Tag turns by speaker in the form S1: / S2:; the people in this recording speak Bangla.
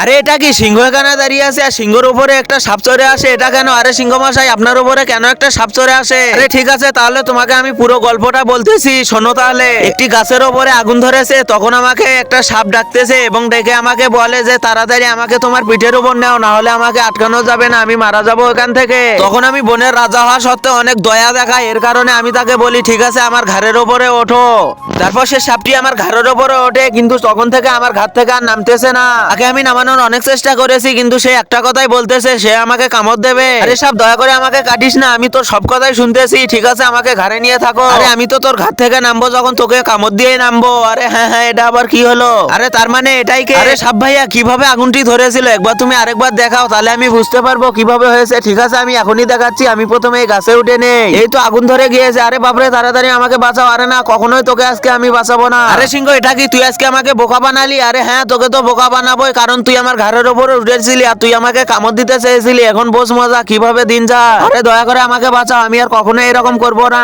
S1: আরে এটা কি সিংহ এখানে দাঁড়িয়ে আছে আর সিংহর উপরে একটা সাপ চড়ে আসে, এটা কেন? আরে সিংহ মশাই, আপনার উপরে কেন একটা সাপ চড়ে আসে? আরে ঠিক আছে, তাহলে তোমাকে আমি পুরো গল্পটা বলতেছি, শোনো তাহলে। একটি গাছের উপরে আগুন ধরেছে, তখন আমাকে একটা সাপ ডাকতেছে এবং ডেকে আমাকে বলে যে তাড়াতাড়ি আমাকে তোমার পিঠের উপর নাও, না হলে আমাকে আটকানো যাবে না, আমি মারা যাবো এখান থেকে। তখন আমি বনের রাজা হওয়া সত্ত্বেও অনেক দয়া দেখাই, এর কারণে আমি তাকে বলি ঠিক আছে আমার ঘাড়ের উপরে ওঠো। তারপর সে সাপটি আমার ঘাড়ের উপরে ওঠে, কিন্তু তখন থেকে আমার ঘাট থেকে আর নামতেছে না। আগে আমি নামানোর অনেক চেষ্টা করেছি, কিন্তু সে একটা কথাই বলতেছে, সে আমাকে কামড় দেবে। আরে সাপ, দয়া করে আমাকে কাটিস না, আমি তোর সব কথাই শুনতেছি, ঠিক আছে আমাকে ঘাড়ে নিয়ে থাকো। আরে আমি তো তোর ঘাট থেকে নামবো যখন তোকে কামড় দিয়েই নামবো। আরে হ্যাঁ হ্যাঁ, এটা আবার কি হলো? আরে তার মানে এটাই কে? আরে সাপ ভাইয়া, কিভাবে আগুনটি ধরেছিল একবার তুমি আরেকবার দেখাও, তাহলে আমি বুঝতে পারবো কিভাবে হয়েছে। ঠিক আছে, আমি এখনই দেখাচ্ছি। আমি প্রথমে এই গাছে উঠে নেই, এই তো আগুন ধরে গিয়েছে। আরে বাপরে, তাড়াতাড়ি আমাকে বাঁচাও। আরে না, কখনোই তোকে আজকে আমি বাঁচাবো না। আরে সিংহ, এটা কি তুই আজকে আমাকে বোকা বানালি? আরে হ্যাঁ, তোকে তো বোকা বানাবোই, কারণ তুই আমার ঘাড়ের উপরে উঠেছিলি আর তুই আমাকে কামড় দিতে চেয়েছিলি। এখন বোঝ মজা কিভাবে দিন যায়। আরে দয়া করে আমাকে বাঁচাও, আমি আর কখনো এরকম করবো না।